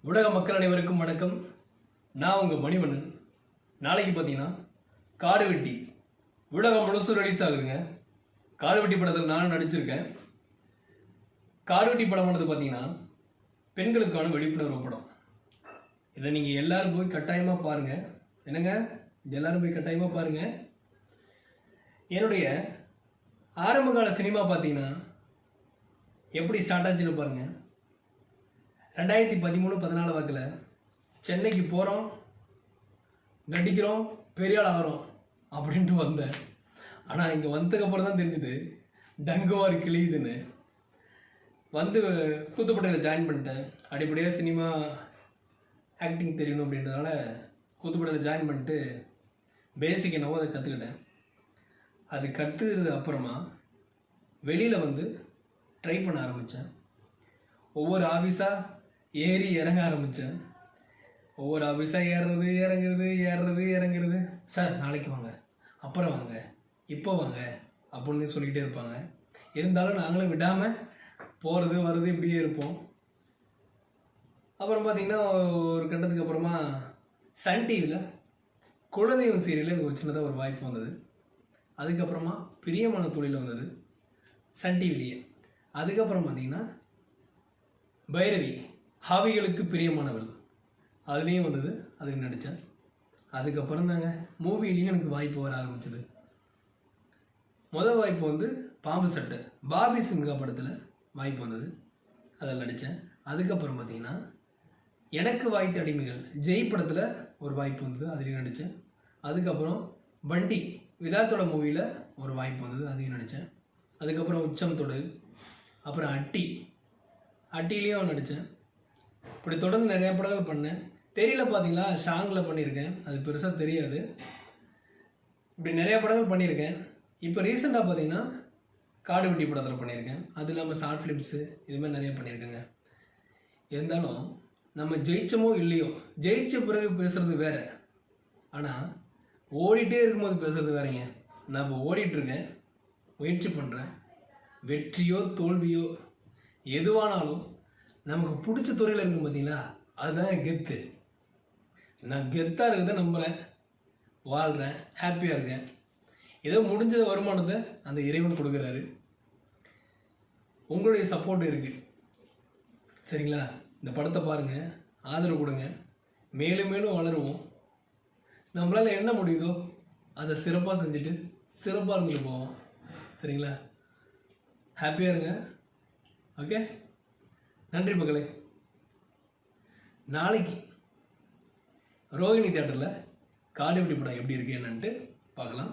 உலக மக்கள் அனைவருக்கும் வணக்கம். நான் உங்கள் மணிவண்ணன். நாளைக்கு பார்த்தீங்கன்னா காடு வெட்டி உலகம் முழுசும் ரிலீஸ் ஆகுதுங்க. காடு வெட்டி படத்தில் நானும் நடிச்சிருக்கேன். காடு வெட்டி படமானது பார்த்தீங்கன்னா பெண்களுக்கான விழிப்புணர்வு படம். இதை நீங்கள் எல்லோரும் போய் கட்டாயமாக பாருங்கள். என்னங்க, இது எல்லோரும் போய் கட்டாயமாக பாருங்கள். என்னுடைய ஆரம்பகால சினிமா பார்த்தீங்கன்னா எப்படி ஸ்டார்ட் ஆச்சுன்னு பாருங்கள். 2013-14 வாக்கில் சென்னைக்கு போகிறோம், நடிக்கிறோம், பெரிய ஆள் ஆகிறோம் அப்படின்ட்டு வந்தேன். ஆனால் இங்கே வந்ததுக்கப்புறம் தான் தெரிஞ்சுது டங்குவார் கிளியுதுன்னு. வந்து கூத்துப்பட்டையில் ஜாயின் பண்ணிட்டேன். அடிப்படையாக சினிமா ஆக்டிங் தெரியணும் அப்படின்றதுனால கூத்துப்பட்டையில் ஜாயின் பண்ணிட்டு பேசிக் என்னவோ அதை கற்றுக்கிட்டேன். அது கற்றுக்கிறது அப்புறமா வெளியில் வந்து ட்ரை பண்ண ஆரம்பித்தேன். ஒவ்வொரு ஆஃபீஸாக ஏறி இறங்க ஆரம்பித்தேன். ஒவ்வொரு ஆஃபீஸாக இறங்குறது. சார் நாளைக்கு வாங்க, அப்புறம் வாங்க, இப்போ வாங்க அப்படின்னு சொல்லிக்கிட்டே இருப்பாங்க. இருந்தாலும் நாங்களும் விடாமல் போகிறது வர்றது இப்படியே இருப்போம். அப்புறம் பார்த்திங்கன்னா ஒரு கட்டத்துக்கு அப்புறமா சன் டிவியில் குலதெய்வம் சீரியலில் எனக்கு ஒரு சின்னதாக ஒரு வாய்ப்பு வந்தது. அதுக்கப்புறமா பிரியமான தொழில் வந்தது சன் டிவிலேயே. அதுக்கப்புறம் பார்த்திங்கன்னா பைரவி ஹாவிகளுக்கு பிரியமானவள் அதுலேயும் வந்தது, அதுக்கு நடித்தேன். அதுக்கப்புறம் தாங்க மூவிலையும் எனக்கு வாய்ப்பு வர ஆரம்பிச்சது. முதல் வாய்ப்பு வந்து பாம்பு சட்டை பாபி சிங்கா படத்தில் வாய்ப்பு வந்தது, அதில் நடித்தேன். அதுக்கப்புறம் பார்த்திங்கன்னா எனக்கு வாய்த்த அடிமைகள் ஜெய் படத்தில் ஒரு வாய்ப்பு வந்தது, அதுலேயும் நடித்தேன். அதுக்கப்புறம் வண்டி விதாத்தோட மூவியில் ஒரு வாய்ப்பு வந்தது, அதையும் நடித்தேன். அதுக்கப்புறம் உச்சம் தொடு, அப்புறம் அட்டிலையும் நடித்தேன். இப்படி தொடர்ந்து நிறையா படங்கள் பண்ணேன். தெரியல பார்த்தீங்களா, ஷாங்கில் பண்ணியிருக்கேன், அது பெருசாக தெரியாது. இப்படி நிறையா படங்கள் பண்ணியிருக்கேன். இப்போ ரீசெண்டாக பார்த்தீங்கன்னா காடு வெட்டி படத்தில் பண்ணியிருக்கேன். அது இல்லாமல் ஷார்ட் ஃபிலிம்ஸு இதுமாதிரி நிறையா பண்ணியிருக்கேங்க. இருந்தாலும் நம்ம ஜெயிச்சமோ இல்லையோ, ஜெயிச்ச பிறகு பேசுகிறது வேறு, ஆனால் ஓடிட்டே இருக்கும்போது பேசுகிறது வேறங்க. நான் இப்போ ஓடிட்டுருக்கேன், முயற்சி பண்ணுறேன். வெற்றியோ தோல்வியோ எதுவானாலும் நமக்கு பிடிச்ச துறையில் இருக்கும் பார்த்தீங்களா, அதுதான் கெத்து. நான் கெத்தாக இருக்கிறத நம்புகிறேன், வாழ்கிறேன், ஹாப்பியாக இருக்கேன். ஏதோ முடிஞ்ச வருமானத்தை அந்த இறைவன் கொடுக்குறாரு. உங்களுடைய சப்போர்ட் இருக்குது, சரிங்களா? இந்த படத்தை பாருங்கள், ஆதரவு கொடுங்க, மேலும் மேலும் வளருவோம். நம்மளால் என்ன முடியுதோ அதை சிறப்பாக செஞ்சுட்டு சிறப்பாக இருந்துட்டு போவோம், சரிங்களா? ஹாப்பியாக இருங்க. ஓகே, நன்றி மக்களே. நாளைக்கு ரோஹிணி தியேட்டரில் காடு வெட்டி படம் எப்படி இருக்கு என்னன்ட்டு பார்க்கலாம்.